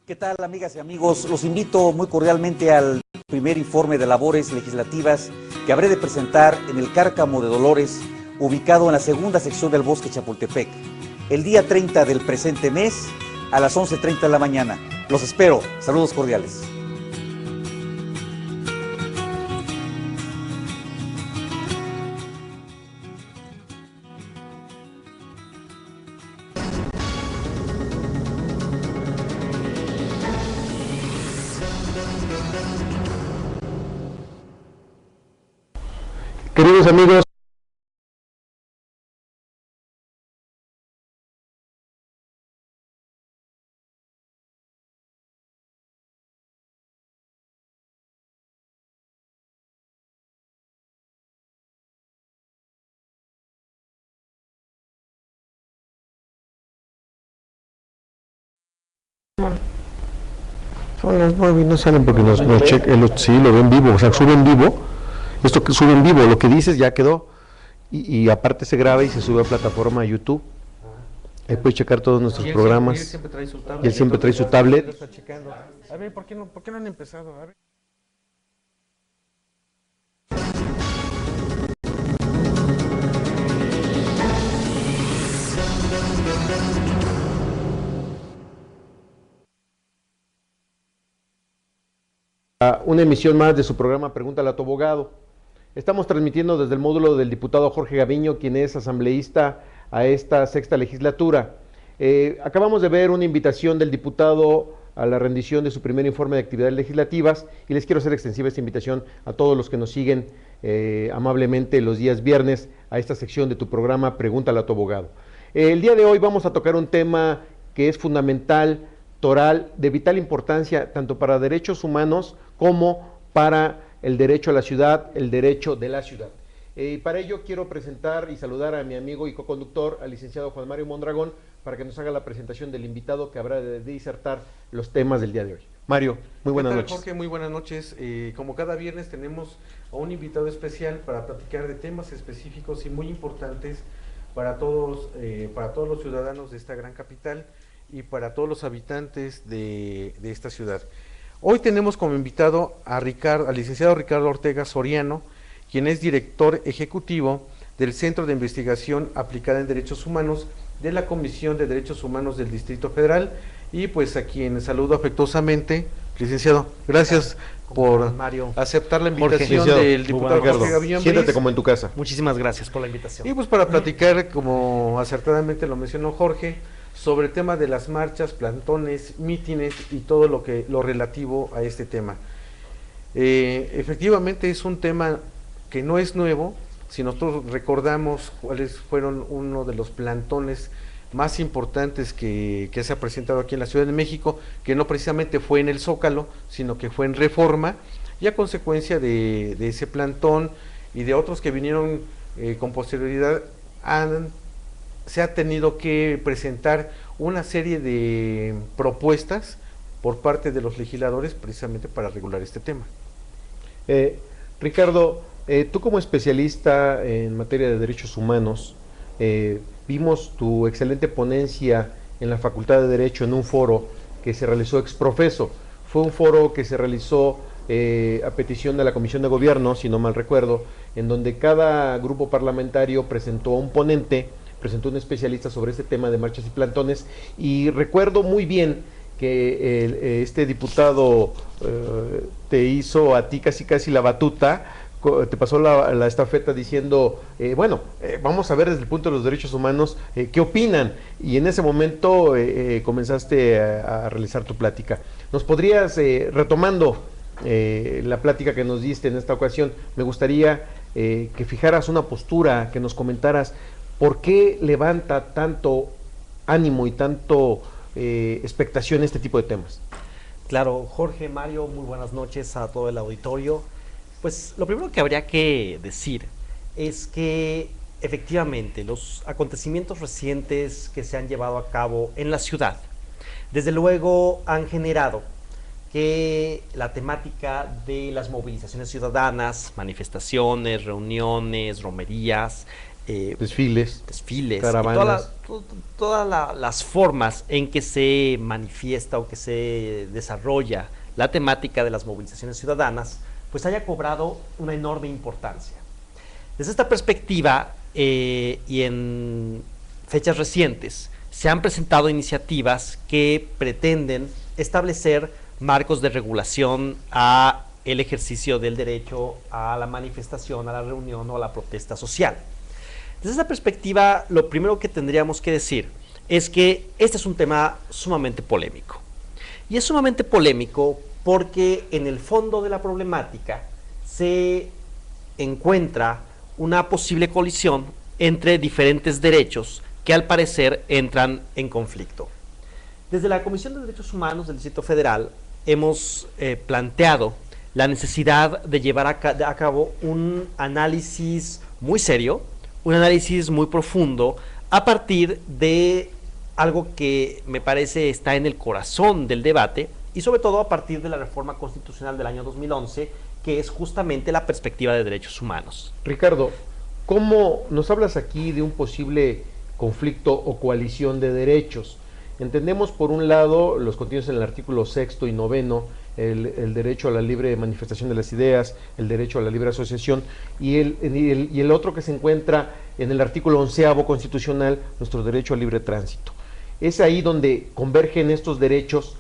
¿Qué tal, amigas y amigos? Los invito muy cordialmente al primer informe de labores legislativas que habré de presentar en el Cárcamo de Dolores, ubicado en la segunda sección del Bosque Chapultepec, el día 30 del presente mes a las 11:30 de la mañana. Los espero. Saludos cordiales. Queridos amigos, son las 9 y no salen porque nos checan, sí, lo ven vivo, o sea, sube en vivo, esto que sube en vivo, lo que dices ya quedó, y aparte se graba y se sube a plataforma YouTube. Ahí puedes checar todos nuestros programas. Y él siempre trae su tablet. Y él siempre trae su tablet. Está checando. A ver, ¿por qué no han empezado? A ver. Una emisión más de su programa Pregúntale a tu abogado. Estamos transmitiendo desde el módulo del diputado Jorge Gaviño, quien es asambleísta a esta sexta legislatura. Acabamos de ver una invitación del diputado a la rendición de su primer informe de actividades legislativas y les quiero hacer extensiva esta invitación a todos los que nos siguen amablemente los días viernes a esta sección de tu programa Pregúntale a tu abogado. El día de hoy vamos a tocar un tema que es fundamental, toral, de vital importancia tanto para derechos humanos como para el derecho a la ciudad, el derecho de la ciudad. Para ello quiero presentar y saludar a mi amigo y coconductor, al licenciado Juan Mario Mondragón, para que nos haga la presentación del invitado que habrá de disertar los temas del día de hoy. Mario, muy buenas noches. Jorge, muy buenas noches. Como cada viernes tenemos a un invitado especial para platicar de temas específicos y muy importantes para todos los ciudadanos de esta gran capital y para todos los habitantes de esta ciudad. Hoy tenemos como invitado al licenciado Ricardo Ortega Soriano, quien es director ejecutivo del Centro de Investigación Aplicada en Derechos Humanos de la Comisión de Derechos Humanos del Distrito Federal, y pues a quien saludo afectuosamente. Licenciado, gracias por aceptar la invitación del diputado Jorge Gaviño. Siéntate como en tu casa. Muchísimas gracias por la invitación. Y pues para platicar, como acertadamente lo mencionó Jorge, sobre el tema de las marchas, plantones, mítines y todo lo relativo a este tema. Efectivamente es un tema que no es nuevo. Si nosotros recordamos cuáles fueron uno de los plantones más importantes que se ha presentado aquí en la Ciudad de México, que no precisamente fue en el Zócalo, sino que fue en Reforma, y a consecuencia de ese plantón y de otros que vinieron con posterioridad, se ha tenido que presentar una serie de propuestas por parte de los legisladores precisamente para regular este tema. Ricardo, tú como especialista en materia de derechos humanos, vimos tu excelente ponencia en la Facultad de Derecho en un foro que se realizó ex profeso. Fue un foro que se realizó a petición de la Comisión de Gobierno, si no mal recuerdo, en donde cada grupo parlamentario presentó a un ponente, presentó un especialista sobre este tema de marchas y plantones, y recuerdo muy bien que este diputado te hizo a ti casi la batuta, te pasó la estafeta diciendo, vamos a ver desde el punto de los derechos humanos qué opinan, y en ese momento comenzaste a realizar tu plática. ¿Nos podrías, retomando la plática que nos diste en esta ocasión, me gustaría que fijaras una postura, que nos comentaras por qué levanta tanto ánimo y tanto expectación este tipo de temas? Claro, Jorge, Mario, muy buenas noches a todo el auditorio. Pues lo primero que habría que decir es que efectivamente los acontecimientos recientes que se han llevado a cabo en la ciudad, desde luego han generado que la temática de las movilizaciones ciudadanas, manifestaciones, reuniones, romerías, desfiles, caravanas, caravanas, todas las formas en que se manifiesta o que se desarrolla la temática de las movilizaciones ciudadanas, pues haya cobrado una enorme importancia. Desde esta perspectiva y en fechas recientes se han presentado iniciativas que pretenden establecer marcos de regulación a el ejercicio del derecho a la manifestación, a la reunión o a la protesta social. Desde esta perspectiva, lo primero que tendríamos que decir es que este es un tema sumamente polémico. Y es sumamente polémico porque en el fondo de la problemática se encuentra una posible colisión entre diferentes derechos que al parecer entran en conflicto. Desde la Comisión de Derechos Humanos del Distrito Federal hemos planteado la necesidad de llevar a cabo un análisis muy serio, un análisis muy profundo, a partir de algo que me parece está en el corazón del debate, y sobre todo a partir de la reforma constitucional del año 2011, que es justamente la perspectiva de derechos humanos. Ricardo, ¿cómo nos hablas aquí de un posible conflicto o coalición de derechos? Entendemos por un lado los contenidos en el artículo 6º y 9º, el derecho a la libre manifestación de las ideas, el derecho a la libre asociación, y el otro que se encuentra en el artículo 11º constitucional, nuestro derecho al libre tránsito. Es ahí donde convergen estos derechos,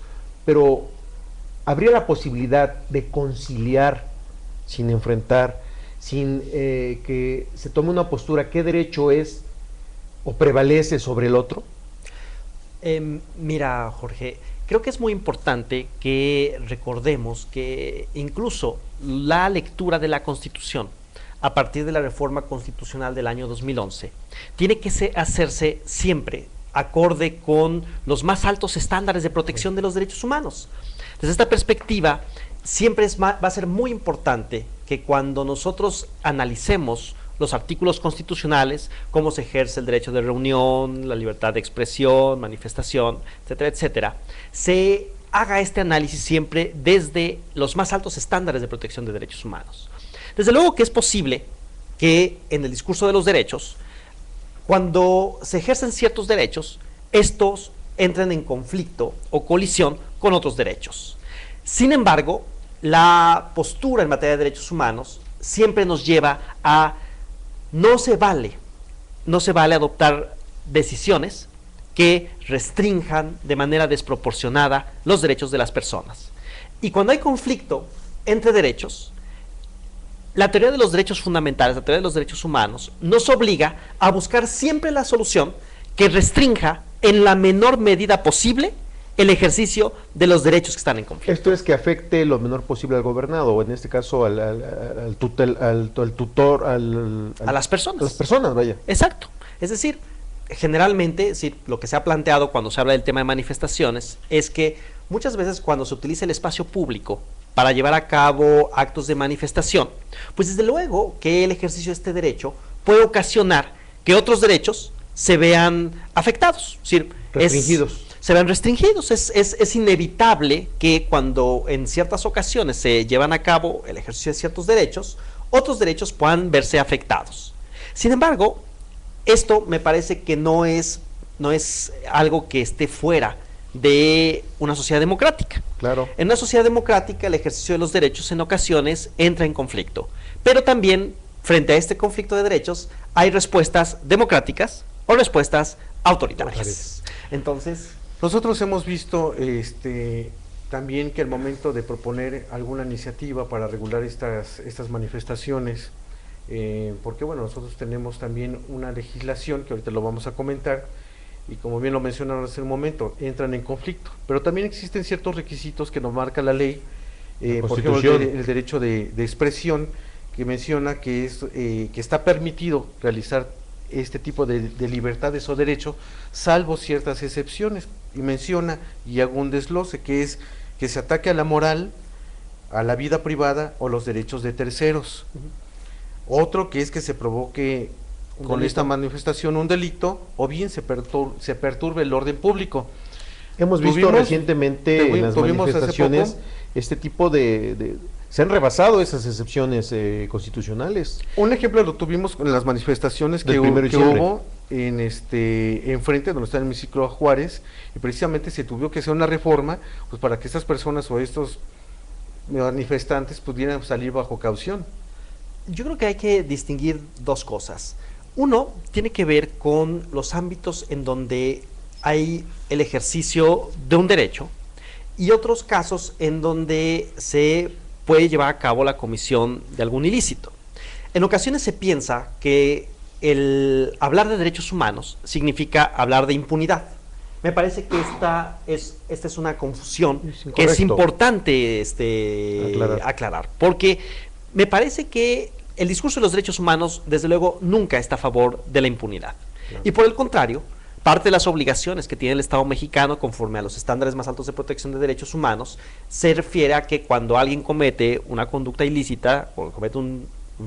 pero ¿habría la posibilidad de conciliar sin enfrentar, sin que se tome una postura qué derecho es o prevalece sobre el otro? Mira, Jorge, creo que es muy importante que recordemos que incluso la lectura de la Constitución a partir de la reforma constitucional del año 2011 tiene que hacerse siempre acorde con los más altos estándares de protección de los derechos humanos. Desde esta perspectiva, siempre va a ser muy importante que cuando nosotros analicemos los artículos constitucionales, cómo se ejerce el derecho de reunión, la libertad de expresión, manifestación, etcétera, etcétera, se haga este análisis siempre desde los más altos estándares de protección de derechos humanos. Desde luego que es posible que en el discurso de los derechos, cuando se ejercen ciertos derechos, estos entren en conflicto o colisión con otros derechos. Sin embargo, la postura en materia de derechos humanos siempre nos lleva a no se vale adoptar decisiones que restrinjan de manera desproporcionada los derechos de las personas. Y cuando hay conflicto entre derechos, la teoría de los derechos fundamentales, la teoría de los derechos humanos, nos obliga a buscar siempre la solución que restrinja en la menor medida posible el ejercicio de los derechos que están en conflicto. Esto es que afecte lo menor posible al gobernado, o en este caso al tutor, a las personas. A las personas, vaya. Exacto. Es decir, generalmente, sí, lo que se ha planteado cuando se habla del tema de manifestaciones es que muchas veces cuando se utiliza el espacio público para llevar a cabo actos de manifestación, pues desde luego que el ejercicio de este derecho puede ocasionar que otros derechos se vean afectados, es decir, restringidos. Se ven restringidos. Es inevitable que cuando en ciertas ocasiones se llevan a cabo el ejercicio de ciertos derechos, otros derechos puedan verse afectados. Sin embargo, esto me parece que no es algo que esté fuera de una sociedad democrática. Claro. En una sociedad democrática el ejercicio de los derechos en ocasiones entra en conflicto, pero también frente a este conflicto de derechos hay respuestas democráticas o respuestas autoritarias. Entonces, nosotros hemos visto también que al momento de proponer alguna iniciativa para regular estas manifestaciones, porque bueno, nosotros tenemos también una legislación que ahorita lo vamos a comentar, y como bien lo mencionaron hace un momento, entran en conflicto, pero también existen ciertos requisitos que nos marca la ley, por ejemplo el derecho de expresión, que menciona que está permitido realizar este tipo de libertades o derechos, salvo ciertas excepciones, y menciona, y hago un desglose, que es que se ataque a la moral, a la vida privada o los derechos de terceros. Otro que es que se provoque con esta manifestación un delito, o bien se perturbe el orden público. Hemos visto recientemente en las manifestaciones este tipo de se han rebasado esas excepciones constitucionales. Un ejemplo lo tuvimos con las manifestaciones Del que, primero de que diciembre. hubo en enfrente donde está el hemiciclo Juárez, y precisamente se tuvo que hacer una reforma pues para que estas personas o estos manifestantes pudieran salir bajo caución. Yo creo que hay que distinguir dos cosas. Uno tiene que ver con los ámbitos en donde hay el ejercicio de un derecho y otros casos en donde se puede llevar a cabo la comisión de algún ilícito. En ocasiones se piensa que el hablar de derechos humanos significa hablar de impunidad. Me parece que esta es una confusión que es incorrecto. importante aclarar, porque me parece que el discurso de los derechos humanos, desde luego, nunca está a favor de la impunidad. Claro. Y por el contrario, parte de las obligaciones que tiene el Estado mexicano conforme a los estándares más altos de protección de derechos humanos se refiere a que cuando alguien comete una conducta ilícita o comete un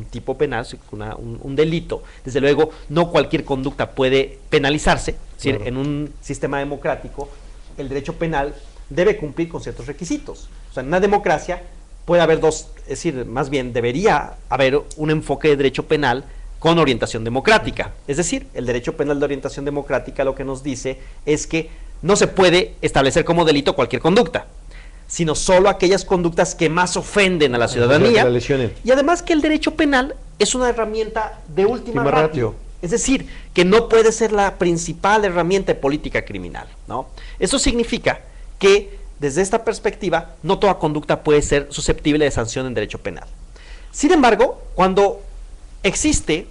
tipo penal, un delito, desde luego no cualquier conducta puede penalizarse, es decir, Claro. en un sistema democrático el derecho penal debe cumplir con ciertos requisitos. O sea, en una democracia puede haber dos, es decir, más bien debería haber un enfoque de derecho penal con orientación democrática. Es decir, el derecho penal de orientación democrática lo que nos dice es que no se puede establecer como delito cualquier conducta, sino solo aquellas conductas que más ofenden a la ciudadanía. La lesionen. Y además que el derecho penal es una herramienta de última Última ratio. ratio. Es decir, que no puede ser la principal herramienta de política criminal, ¿no? Eso significa que desde esta perspectiva no toda conducta puede ser susceptible de sanción en derecho penal. Sin embargo, cuando existe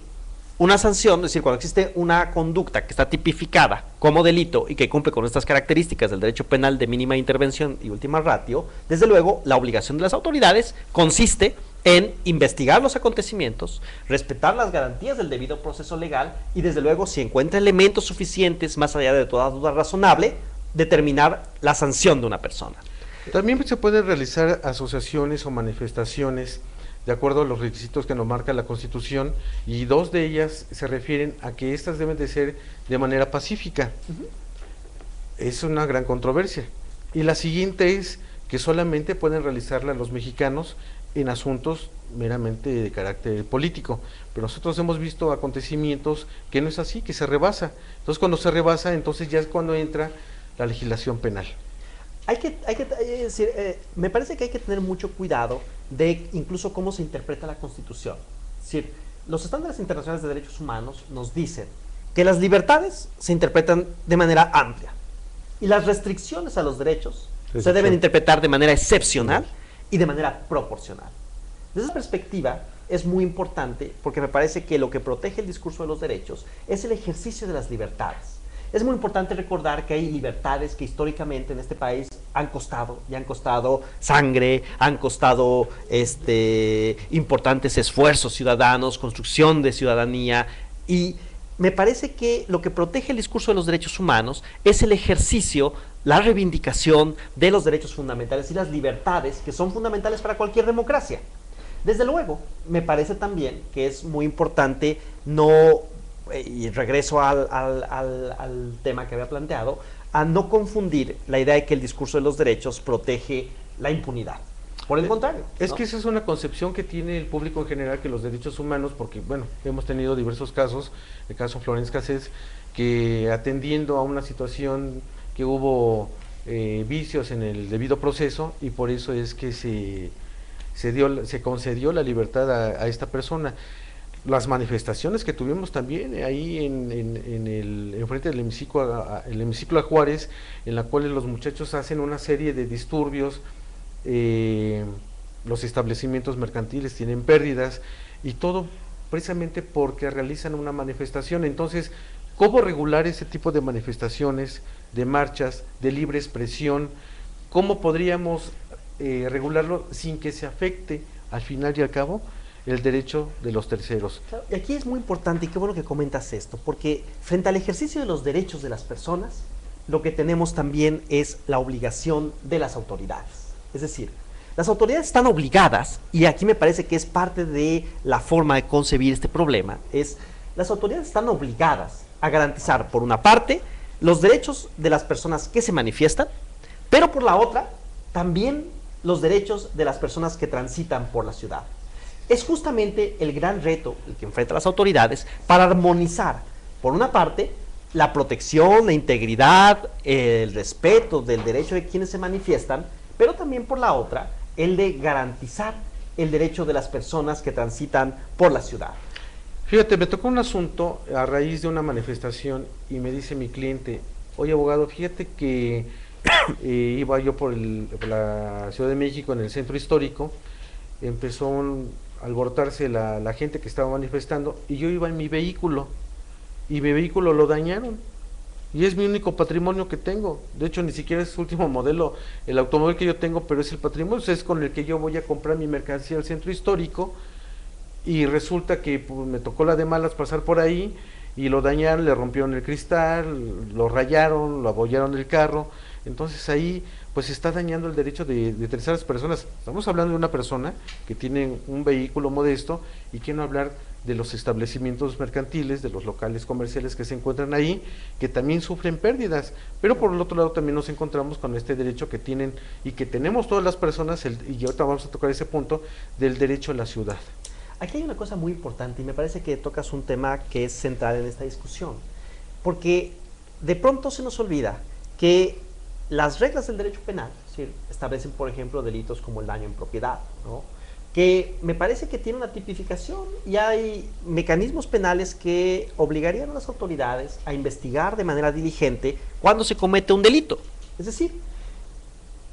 una sanción, es decir, cuando existe una conducta que está tipificada como delito y que cumple con estas características del derecho penal de mínima intervención y última ratio, desde luego la obligación de las autoridades consiste en investigar los acontecimientos, respetar las garantías del debido proceso legal y desde luego si encuentra elementos suficientes más allá de toda duda razonable, determinar la sanción de una persona. También se pueden realizar asociaciones o manifestaciones de acuerdo a los requisitos que nos marca la Constitución, y dos de ellas se refieren a que estas deben de ser de manera pacífica. Es una gran controversia. Y la siguiente es que solamente pueden realizarla los mexicanos en asuntos meramente de carácter político. Pero nosotros hemos visto acontecimientos que no es así, que se rebasa. Entonces cuando se rebasa, entonces ya es cuando entra la legislación penal. Me parece que hay que tener mucho cuidado de incluso cómo se interpreta la Constitución. Es decir, los estándares internacionales de derechos humanos nos dicen que las libertades se interpretan de manera amplia y las restricciones a los derechos se deben interpretar de manera excepcional y de manera proporcional. Desde esa perspectiva es muy importante porque me parece que lo que protege el discurso de los derechos es el ejercicio de las libertades. Es muy importante recordar que hay libertades que históricamente en este país han costado, y han costado sangre, han costado importantes esfuerzos ciudadanos, construcción de ciudadanía, y me parece que lo que protege el discurso de los derechos humanos es el ejercicio, la reivindicación de los derechos fundamentales y las libertades que son fundamentales para cualquier democracia. Desde luego, me parece también que es muy importante y regreso al tema que había planteado, a no confundir la idea de que el discurso de los derechos protege la impunidad. Por el contrario. Es que esa es una concepción que tiene el público en general, que los derechos humanos, porque bueno, hemos tenido diversos casos, el caso Florence Cassés, que atendiendo a una situación que hubo vicios en el debido proceso, y por eso es que se concedió la libertad a esta persona. Las manifestaciones que tuvimos también ahí enfrente del hemiciclo a Juárez, en la cual los muchachos hacen una serie de disturbios, los establecimientos mercantiles tienen pérdidas, y todo precisamente porque realizan una manifestación. Entonces, ¿cómo regular ese tipo de manifestaciones, de marchas, de libre expresión? ¿Cómo podríamos regularlo sin que se afecte al final y al cabo el derecho de los terceros? Claro, y aquí es muy importante, y qué bueno que comentas esto, porque frente al ejercicio de los derechos de las personas, lo que tenemos también es la obligación de las autoridades. Es decir, las autoridades están obligadas, y aquí me parece que es parte de la forma de concebir este problema, las autoridades están obligadas a garantizar, por una parte, los derechos de las personas que se manifiestan, pero por la otra, también los derechos de las personas que transitan por la ciudad. Es justamente el gran reto el que enfrentan las autoridades para armonizar, por una parte, la protección, la integridad, el respeto del derecho de quienes se manifiestan, pero también por la otra, el de garantizar el derecho de las personas que transitan por la ciudad. Fíjate, me tocó un asunto a raíz de una manifestación y me dice mi cliente, oye abogado, fíjate que iba yo por la Ciudad de México en el centro histórico, empezó a alborotarse la gente que estaba manifestando y yo iba en mi vehículo y mi vehículo lo dañaron y es mi único patrimonio que tengo. De hecho ni siquiera es último modelo el automóvil que yo tengo, pero es el patrimonio, es con el que yo voy a comprar mi mercancía al centro histórico y resulta que pues, me tocó la de malas pasar por ahí y lo dañaron, le rompieron el cristal, lo rayaron, lo abollaron el carro. Entonces ahí pues se está dañando el derecho de terceras personas. Estamos hablando de una persona que tiene un vehículo modesto y quiero hablar de los establecimientos mercantiles, de los locales comerciales que se encuentran ahí, que también sufren pérdidas, pero por el otro lado también nos encontramos con este derecho que tienen y que tenemos todas las personas, y ahorita vamos a tocar ese punto, del derecho a la ciudad. Aquí hay una cosa muy importante y me parece que tocas un tema que es central en esta discusión, porque de pronto se nos olvida que las reglas del derecho penal, es decir, establecen, por ejemplo, delitos como el daño en propiedad, ¿no?, que me parece que tiene una tipificación y hay mecanismos penales que obligarían a las autoridades a investigar de manera diligente cuando se comete un delito. Es decir,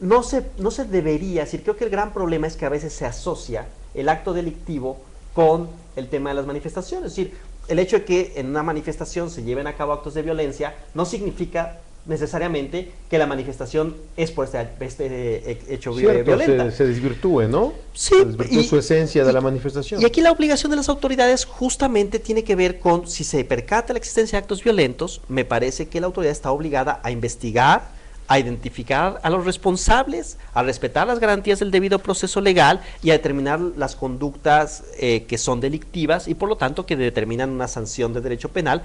no se debería, es decir, creo que el gran problema es que a veces se asocia el acto delictivo con el tema de las manifestaciones. Es decir, el hecho de que en una manifestación se lleven a cabo actos de violencia no significa necesariamente que la manifestación es por este hecho violento. Se desvirtúe, ¿no? Sí, se desvirtúe su esencia de la manifestación. Y aquí la obligación de las autoridades justamente tiene que ver con, si se percata la existencia de actos violentos, me parece que la autoridad está obligada a investigar, a identificar a los responsables, a respetar las garantías del debido proceso legal y a determinar las conductas que son delictivas y por lo tanto que determinan una sanción de derecho penal,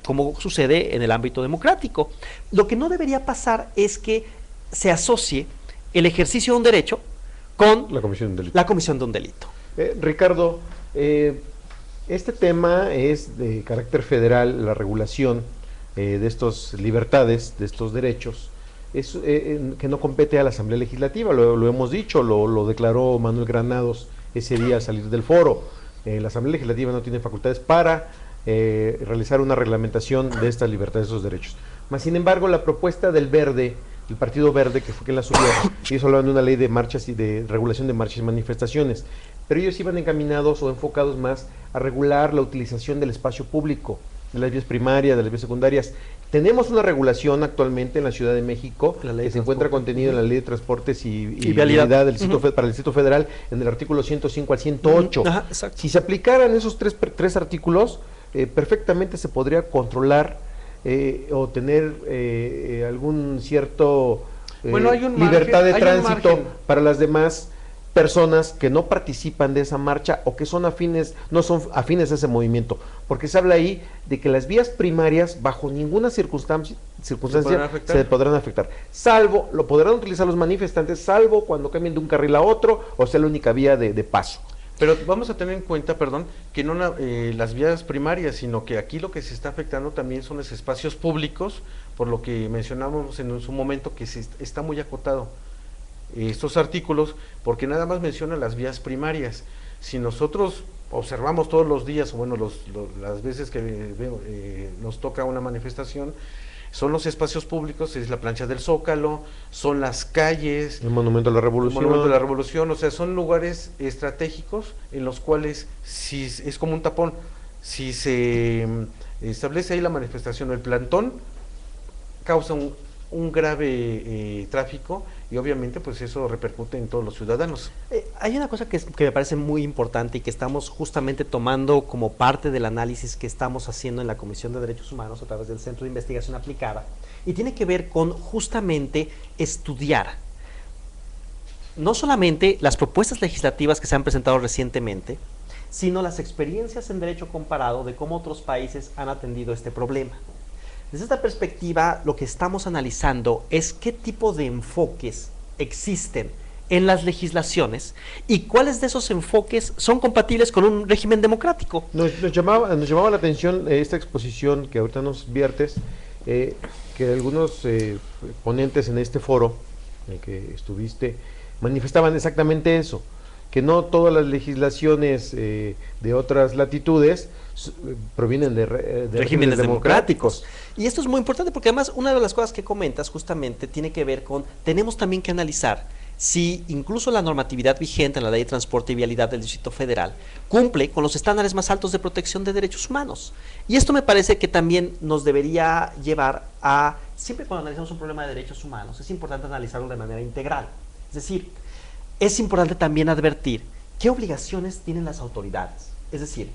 como sucede en el ámbito democrático. Lo que no debería pasar es que se asocie el ejercicio de un derecho con la comisión de un delito. La comisión de un delito. Ricardo, este tema es de carácter federal, la regulación de estas libertades, de estos derechos, es que no compete a la Asamblea Legislativa, lo hemos dicho, lo declaró Manuel Granados ese día al salir del foro. La Asamblea Legislativa no tiene facultades para realizar una reglamentación de estas libertades, de esos derechos. Mas, sin embargo, la propuesta del Verde, el Partido Verde, que fue quien la subió, ellos hablaban de una ley de marchas y de regulación de marchas y manifestaciones, pero ellos iban encaminados o enfocados más a regular la utilización del espacio público, de las vías primarias, de las vías secundarias. Tenemos una regulación actualmente en la Ciudad de México que se encuentra contenida en la Ley de Transportes y Vialidad del Distrito para el Distrito Federal en el artículo 105 al 108. Ajá, si se aplicaran esos tres artículos, perfectamente se podría controlar o tener algún cierto bueno, hay un libertad margen, de tránsito para las demás personas que no participan de esa marcha o que son afines, no son afines a ese movimiento, porque se habla ahí de que las vías primarias bajo ninguna circunstancia se podrán afectar, salvo, lo podrán utilizar los manifestantes, salvo cuando cambien de un carril a otro o sea la única vía de paso. Pero vamos a tener en cuenta, perdón, que no las vías primarias, sino que aquí lo que se está afectando también son los espacios públicos, por lo que mencionamos en su momento que está muy acotado estos artículos, porque nada más menciona las vías primarias. Si nosotros observamos todos los días, o bueno, las veces que nos toca una manifestación, son los espacios públicos, es la plancha del Zócalo, son las calles, el Monumento a la Revolución. El Monumento de la Revolución, o sea, son lugares estratégicos en los cuales, si es como un tapón, si se establece ahí la manifestación o el plantón, causa un grave tráfico y obviamente pues eso repercute en todos los ciudadanos. Hay una cosa que me parece muy importante y que estamos justamente tomando como parte del análisis que estamos haciendo en la Comisión de Derechos Humanos a través del Centro de Investigación Aplicada, y tiene que ver con justamente estudiar no solamente las propuestas legislativas que se han presentado recientemente, sino las experiencias en derecho comparado de cómo otros países han atendido este problema. Desde esta perspectiva, lo que estamos analizando es qué tipo de enfoques existen en las legislaciones y cuáles de esos enfoques son compatibles con un régimen democrático. Nos llamaba la atención esta exposición que ahorita nos viertes, que algunos ponentes en este foro en el que estuviste manifestaban exactamente eso, que no todas las legislaciones de otras latitudes provienen de regímenes democráticos. Y esto es muy importante porque además una de las cosas que comentas justamente tiene que ver con, tenemos también que analizar si incluso la normatividad vigente en la Ley de Transporte y Vialidad del Distrito Federal cumple con los estándares más altos de protección de derechos humanos. Y esto me parece que también nos debería llevar a, siempre cuando analizamos un problema de derechos humanos, es importante analizarlo de manera integral. Es decir, es importante también advertir qué obligaciones tienen las autoridades. Es decir,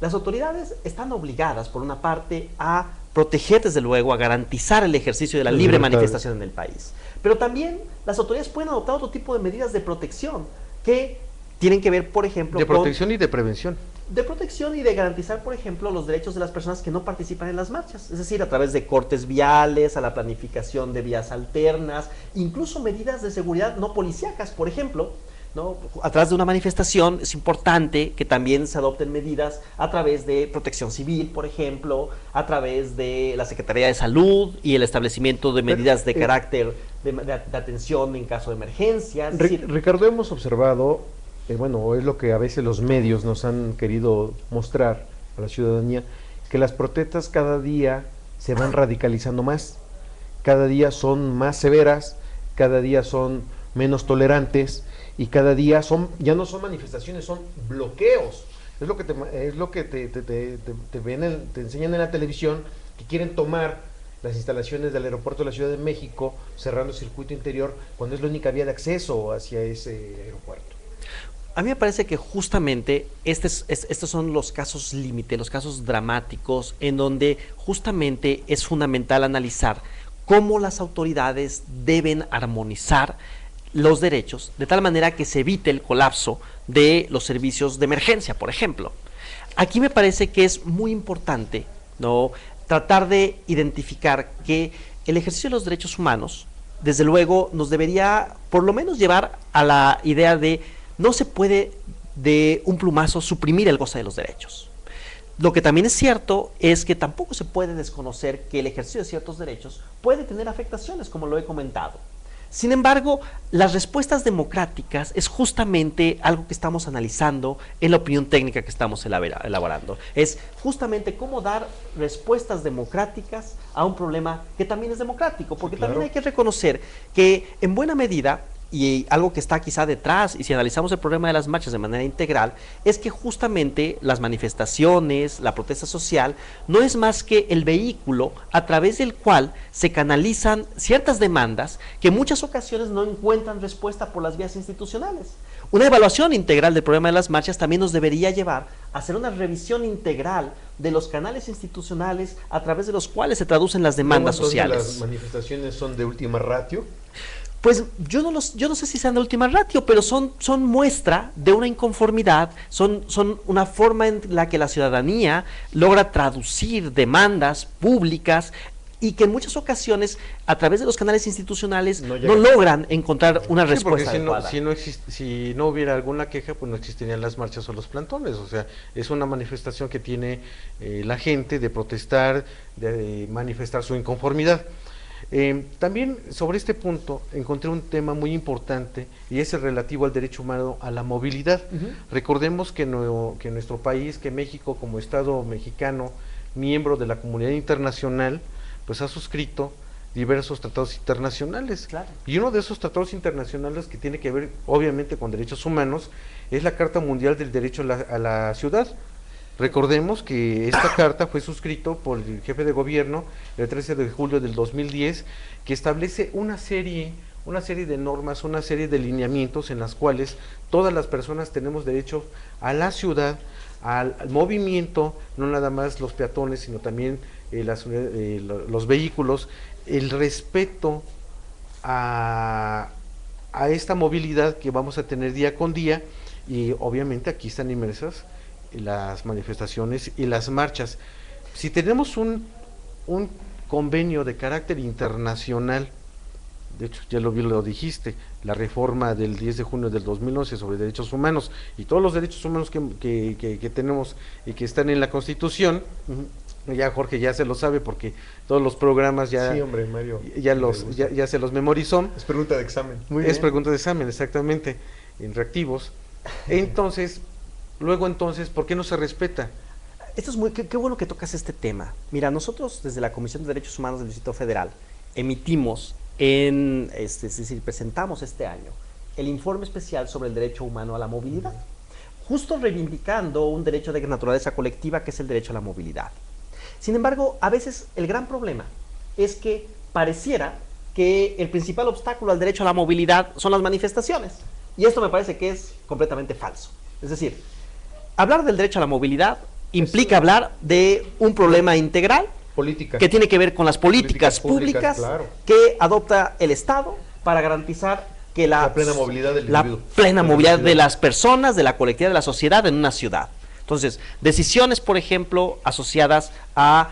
las autoridades están obligadas, por una parte, a proteger, desde luego, a garantizar el ejercicio de la libre manifestación en el país. Pero también las autoridades pueden adoptar otro tipo de medidas de protección que tienen que ver, por ejemplo, de protección y de prevención. De protección y de garantizar, por ejemplo, los derechos de las personas que no participan en las marchas, es decir, a través de cortes viales, a la planificación de vías alternas, incluso medidas de seguridad no policíacas, por ejemplo, ¿no? A través de una manifestación es importante que también se adopten medidas a través de protección civil, por ejemplo, a través de la Secretaría de Salud y el establecimiento de medidas de carácter de atención en caso de emergencia. Es decir, Ricardo, hemos observado, bueno, es lo que a veces los medios nos han querido mostrar a la ciudadanía, que las protestas cada día se van radicalizando más, cada día son más severas, cada día son menos tolerantes, y cada día ya no son manifestaciones, son bloqueos. Es lo que te enseñan en la televisión, que quieren tomar las instalaciones del aeropuerto de la Ciudad de México, cerrando el circuito interior, cuando es la única vía de acceso hacia ese aeropuerto. A mí me parece que justamente estos son los casos límite, los casos dramáticos, en donde justamente es fundamental analizar cómo las autoridades deben armonizar los derechos, de tal manera que se evite el colapso de los servicios de emergencia, por ejemplo. Aquí me parece que es muy importante, ¿no?, tratar de identificar que el ejercicio de los derechos humanos, desde luego, nos debería por lo menos llevar a la idea de no se puede de un plumazo suprimir el goce de los derechos. Lo que también es cierto es que tampoco se puede desconocer que el ejercicio de ciertos derechos puede tener afectaciones, como lo he comentado. Sin embargo, las respuestas democráticas es justamente algo que estamos analizando en la opinión técnica que estamos elaborando. Es justamente cómo dar respuestas democráticas a un problema que también es democrático, porque también hay que reconocer que en buena medida, y algo que está quizá detrás, y si analizamos el problema de las marchas de manera integral, es que justamente las manifestaciones, la protesta social, no es más que el vehículo a través del cual se canalizan ciertas demandas que en muchas ocasiones no encuentran respuesta por las vías institucionales. Una evaluación integral del problema de las marchas también nos debería llevar a hacer una revisión integral de los canales institucionales a través de los cuales se traducen las demandas sociales. ¿Las manifestaciones son de última ratio? Pues yo no sé si sean de última ratio, pero son muestra de una inconformidad, son una forma en la que la ciudadanía logra traducir demandas públicas y que en muchas ocasiones, a través de los canales institucionales, no logran encontrar una respuesta adecuada. Si no hubiera alguna queja, pues no existirían las marchas o los plantones. O sea, es una manifestación que tiene la gente de protestar, de manifestar su inconformidad. También sobre este punto encontré un tema muy importante y es el relativo al derecho humano a la movilidad. Recordemos que nuestro país, que México como Estado mexicano, miembro de la comunidad internacional, pues ha suscrito diversos tratados internacionales. Claro. Y uno de esos tratados internacionales que tiene que ver obviamente con derechos humanos es la Carta Mundial del Derecho a la Ciudad. Recordemos que esta carta fue suscrito por el jefe de gobierno el 13 de julio del 2010, que establece una serie de normas, una serie de lineamientos en las cuales todas las personas tenemos derecho a la ciudad, al movimiento, no nada más los peatones, sino también los vehículos, el respeto a esta movilidad que vamos a tener día con día, y obviamente aquí están inmersas las manifestaciones y las marchas. Si tenemos un convenio de carácter internacional de hecho ya lo dijiste, la reforma del 10 de junio del 2011 sobre derechos humanos y todos los derechos humanos que tenemos y que están en la Constitución. Ya Jorge ya se lo sabe porque todos los programas ya, sí, hombre, Mario, ya se los memorizó. Es pregunta de examen. Es pregunta de examen, exactamente, en reactivos. Entonces, ¿por qué no se respeta? Esto es qué bueno que tocas este tema. Mira, nosotros desde la Comisión de Derechos Humanos del Distrito Federal emitimos es decir, presentamos este año el informe especial sobre el derecho humano a la movilidad, justo reivindicando un derecho de naturaleza colectiva que es el derecho a la movilidad. Sin embargo, a veces el gran problema es que pareciera que el principal obstáculo al derecho a la movilidad son las manifestaciones. Y esto me parece que es completamente falso. Es decir, hablar del derecho a la movilidad implica hablar de un problema integral política que tiene que ver con las políticas públicas claro, que adopta el Estado para garantizar que la plena movilidad del individuo, la plena movilidad de las personas, de la colectividad, de la sociedad en una ciudad. Entonces, decisiones, por ejemplo, asociadas a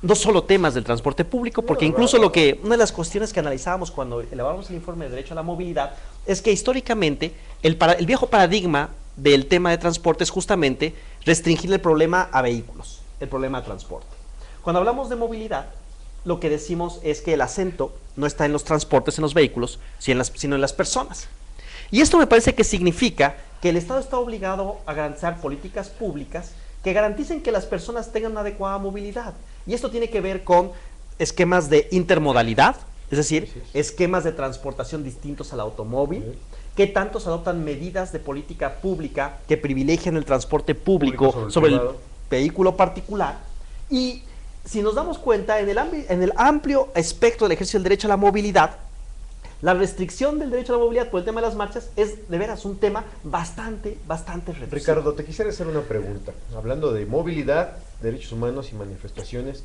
no solo temas del transporte público, porque incluso una de las cuestiones que analizábamos cuando elaboramos el informe de derecho a la movilidad es que históricamente el viejo paradigma del tema de transporte es justamente restringir el problema a vehículos, el problema de transporte. Cuando hablamos de movilidad, lo que decimos es que el acento no está en los transportes, en los vehículos, sino en las personas. Y esto me parece que significa que el Estado está obligado a garantizar políticas públicas que garanticen que las personas tengan una adecuada movilidad. Y esto tiene que ver con esquemas de intermodalidad, es decir, esquemas de transportación distintos al automóvil, que tanto se adoptan medidas de política pública que privilegian el transporte público sobre el vehículo particular. Y si nos damos cuenta, en el amplio espectro del ejercicio del derecho a la movilidad, la restricción del derecho a la movilidad por el tema de las marchas es de veras un tema bastante reducido. Ricardo, te quisiera hacer una pregunta. Hablando de movilidad, derechos humanos y manifestaciones,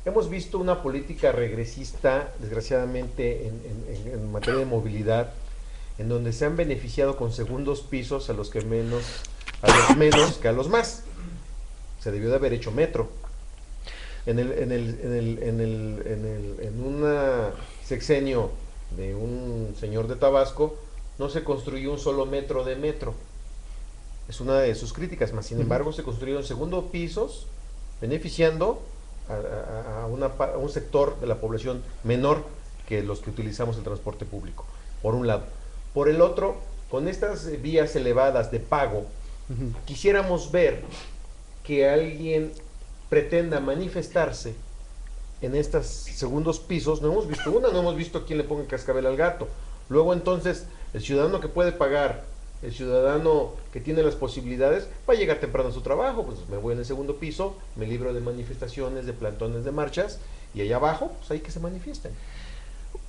hemos visto una política regresista, desgraciadamente, en materia de movilidad, en donde se han beneficiado con segundos pisos a los menos que a los más. Se debió de haber hecho metro. En un sexenio de un señor de Tabasco no se construyó un solo metro de metro. Es una de sus críticas, más sin embargo se construyeron segundos pisos beneficiando a un sector de la población menor que los que utilizamos el transporte público, por un lado. Por el otro, con estas vías elevadas de pago, quisiéramos ver que alguien pretenda manifestarse en estos segundos pisos. No hemos visto no hemos visto quién le ponga cascabel al gato. Luego entonces, el ciudadano que puede pagar, el ciudadano que tiene las posibilidades, va a llegar temprano a su trabajo, pues me voy en el segundo piso, me libro de manifestaciones, de plantones, de marchas, y allá abajo, pues ahí que se manifiesten.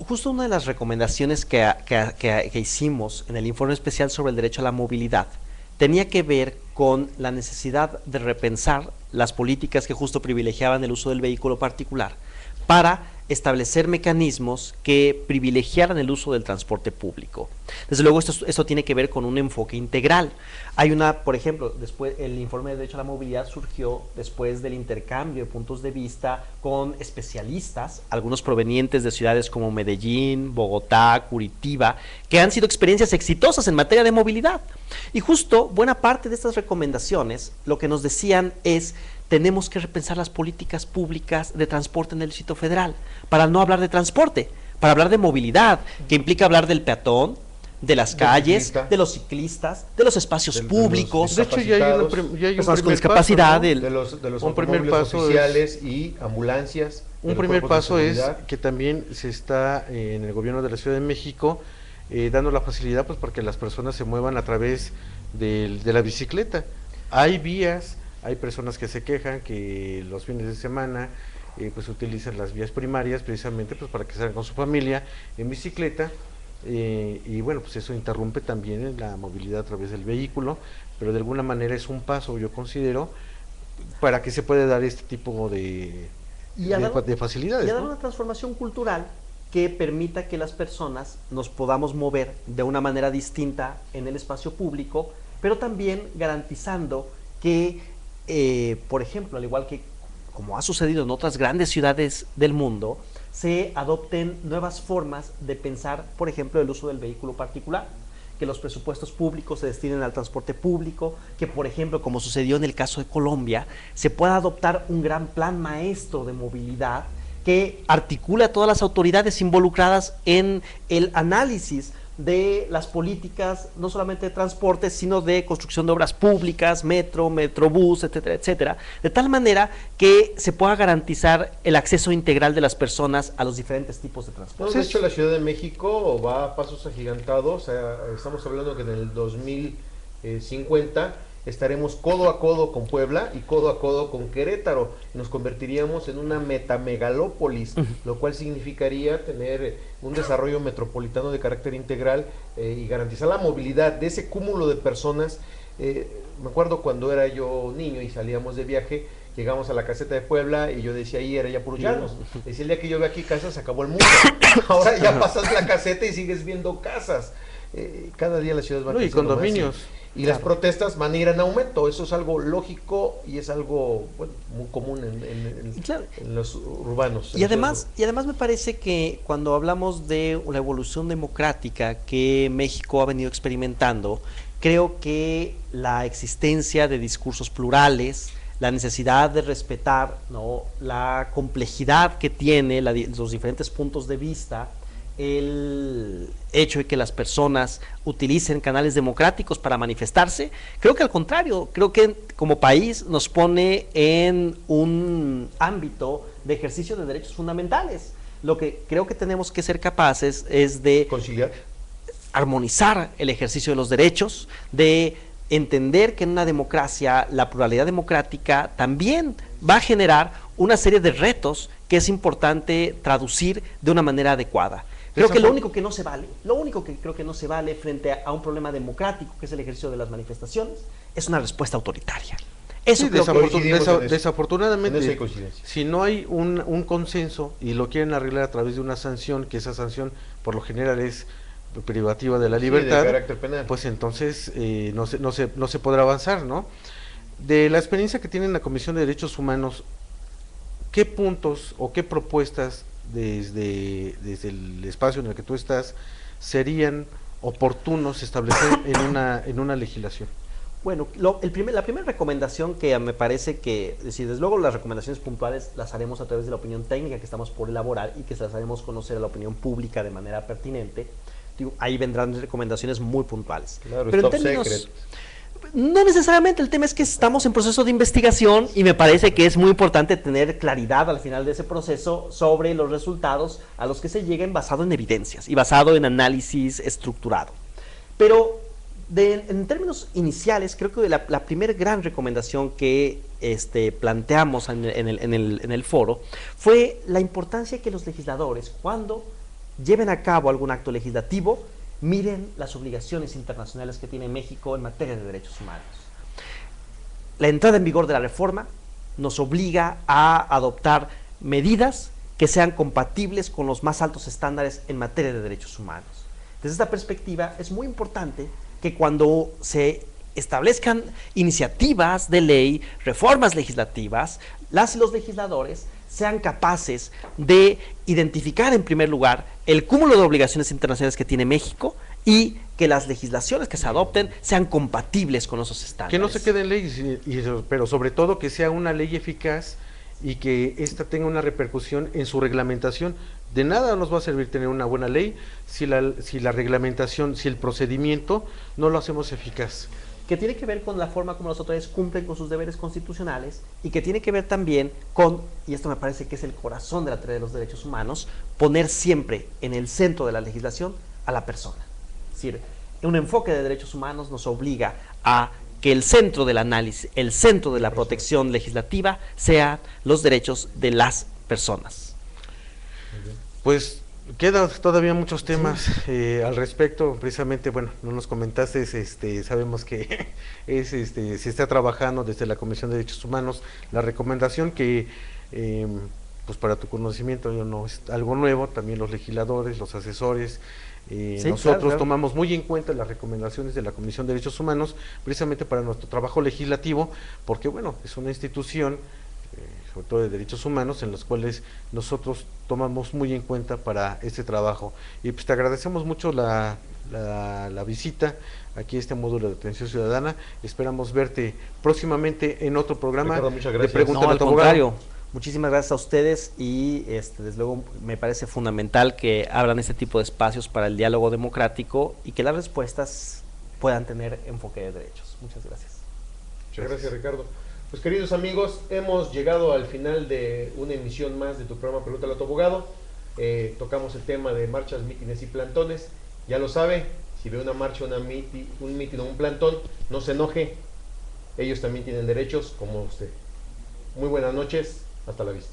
Justo una de las recomendaciones que hicimos en el informe especial sobre el derecho a la movilidad tenía que ver con la necesidad de repensar las políticas que justo privilegiaban el uso del vehículo particular para establecer mecanismos que privilegiaran el uso del transporte público. Desde luego esto tiene que ver con un enfoque integral. Hay por ejemplo, después el informe de derecho a la movilidad surgió después del intercambio de puntos de vista con especialistas, algunos provenientes de ciudades como Medellín, Bogotá, Curitiba, que han sido experiencias exitosas en materia de movilidad. Y justo buena parte de estas recomendaciones lo que nos decían es: tenemos que repensar las políticas públicas de transporte en el Distrito Federal, para no hablar de transporte, para hablar de movilidad, que implica hablar del peatón, de las calles, de los ciclistas, de los espacios públicos. De hecho, ya hay personas con discapacidad, de los automóviles oficiales y ambulancias. Un primer paso es que también se está en el gobierno de la Ciudad de México dando la facilidad pues para que las personas se muevan a través de la bicicleta. Hay vías. Hay personas que se quejan que los fines de semana pues utilizan las vías primarias precisamente pues para que salgan con su familia en bicicleta y bueno, pues eso interrumpe también la movilidad a través del vehículo, pero de alguna manera es un paso, yo considero, para que se pueda dar este tipo de facilidades. Y a dar una transformación cultural que permita que las personas nos podamos mover de una manera distinta en el espacio público, pero también garantizando que por ejemplo, al igual que como ha sucedido en otras grandes ciudades del mundo, se adopten nuevas formas de pensar, por ejemplo, el uso del vehículo particular, que los presupuestos públicos se destinen al transporte público, que por ejemplo, como sucedió en el caso de Colombia, se pueda adoptar un gran plan maestro de movilidad que articule a todas las autoridades involucradas en el análisis de las políticas, no solamente de transporte, sino de construcción de obras públicas, metro, metrobús, etcétera, etcétera, de tal manera que se pueda garantizar el acceso integral de las personas a los diferentes tipos de transporte. No, de hecho, la Ciudad de México va a pasos agigantados. Estamos hablando que en el 2050 estaremos codo a codo con Puebla y codo a codo con Querétaro. Nos convertiríamos en una metamegalópolis, lo cual significaría tener un desarrollo metropolitano de carácter integral y garantizar la movilidad de ese cúmulo de personas. Me acuerdo cuando era yo niño y salíamos de viaje, llegamos a la caseta de Puebla y yo decía, ahí era ya puros llanos. Decía, el día que yo vea aquí casas, se acabó el mundo. Ahora ya pasas la caseta y sigues viendo casas. Cada día las ciudades van y condominios. Y las protestas van a ir en aumento. Eso es algo lógico y es algo, bueno, muy común en los urbanos. Y además me parece que cuando hablamos de la evolución democrática que México ha venido experimentando, creo que la existencia de discursos plurales, la necesidad de respetar, ¿no?, la complejidad que tiene los diferentes puntos de vista, el hecho de que las personas utilicen canales democráticos para manifestarse, creo que al contrario, creo que como país nos pone en un ámbito de ejercicio de derechos fundamentales. Lo que creo que tenemos que ser capaces es de conciliar, armonizar el ejercicio de los derechos, de entender que en una democracia la pluralidad democrática también va a generar una serie de retos que es importante traducir de una manera adecuada. Creo que lo único que creo que no se vale frente a un problema democrático, que es el ejercicio de las manifestaciones, es una respuesta autoritaria. Eso sí, desafortunadamente, si no hay un consenso y lo quieren arreglar a través de una sanción, que esa sanción por lo general es privativa de la libertad, de carácter penal, pues entonces no se podrá avanzar, ¿no? De la experiencia que tiene la Comisión de Derechos Humanos, ¿qué puntos o qué propuestas desde el espacio en el que tú estás serían oportunos establecer en una legislación? Bueno, la primera recomendación que me parece que, desde luego las recomendaciones puntuales las haremos a través de la opinión técnica que estamos por elaborar y que se las haremos conocer a la opinión pública de manera pertinente. Ahí vendrán recomendaciones muy puntuales. Claro, pero en términos, no necesariamente, el tema es que estamos en proceso de investigación y me parece que es muy importante tener claridad al final de ese proceso sobre los resultados a los que se lleguen basado en evidencias y basado en análisis estructurado. Pero en términos iniciales, creo que la primera gran recomendación que planteamos en el foro fue la importancia que los legisladores, cuando lleven a cabo algún acto legislativo, miren las obligaciones internacionales que tiene México en materia de derechos humanos. La entrada en vigor de la reforma nos obliga a adoptar medidas que sean compatibles con los más altos estándares en materia de derechos humanos. Desde esta perspectiva, es muy importante que cuando se establezcan iniciativas de ley, reformas legislativas, las y los legisladores sean capaces de identificar en primer lugar el cúmulo de obligaciones internacionales que tiene México y que las legislaciones que se adopten sean compatibles con esos estándares. Que no se queden leyes, pero sobre todo que sea una ley eficaz y que ésta tenga una repercusión en su reglamentación. De nada nos va a servir tener una buena ley si la reglamentación, si el procedimiento no lo hacemos eficaz. Que tiene que ver con la forma como las autoridades cumplen con sus deberes constitucionales y que tiene que ver también con, y esto me parece que es el corazón de la teoría de los derechos humanos, poner siempre en el centro de la legislación a la persona. Es decir, un enfoque de derechos humanos nos obliga a que el centro del análisis, el centro de la protección legislativa sean los derechos de las personas. Pues quedan todavía muchos temas al respecto. Precisamente, bueno, no nos comentaste, sabemos que se está trabajando desde la Comisión de Derechos Humanos la recomendación que, pues para tu conocimiento, no es algo nuevo. También los legisladores, los asesores, nosotros claro. Tomamos muy en cuenta las recomendaciones de la Comisión de Derechos Humanos, precisamente para nuestro trabajo legislativo, porque bueno, es una institución sobre todo de derechos humanos, en los cuales nosotros tomamos muy en cuenta para este trabajo. Y pues te agradecemos mucho la visita aquí a este módulo de atención ciudadana. Esperamos verte próximamente en otro programa. Ricardo, muchas de gracias. Pregúntale No, a al tu abogado. contrario. Muchísimas gracias a ustedes y desde luego me parece fundamental que abran este tipo de espacios para el diálogo democrático y que las respuestas puedan tener enfoque de derechos. Muchas gracias. Muchas gracias, Ricardo. Pues queridos amigos, hemos llegado al final de una emisión más de tu programa Pregúntale a tu abogado. Tocamos el tema de marchas, mítines y plantones. Ya lo sabe, si ve una marcha, un mítin o un plantón, no se enoje. Ellos también tienen derechos como usted. Muy buenas noches, hasta la vista.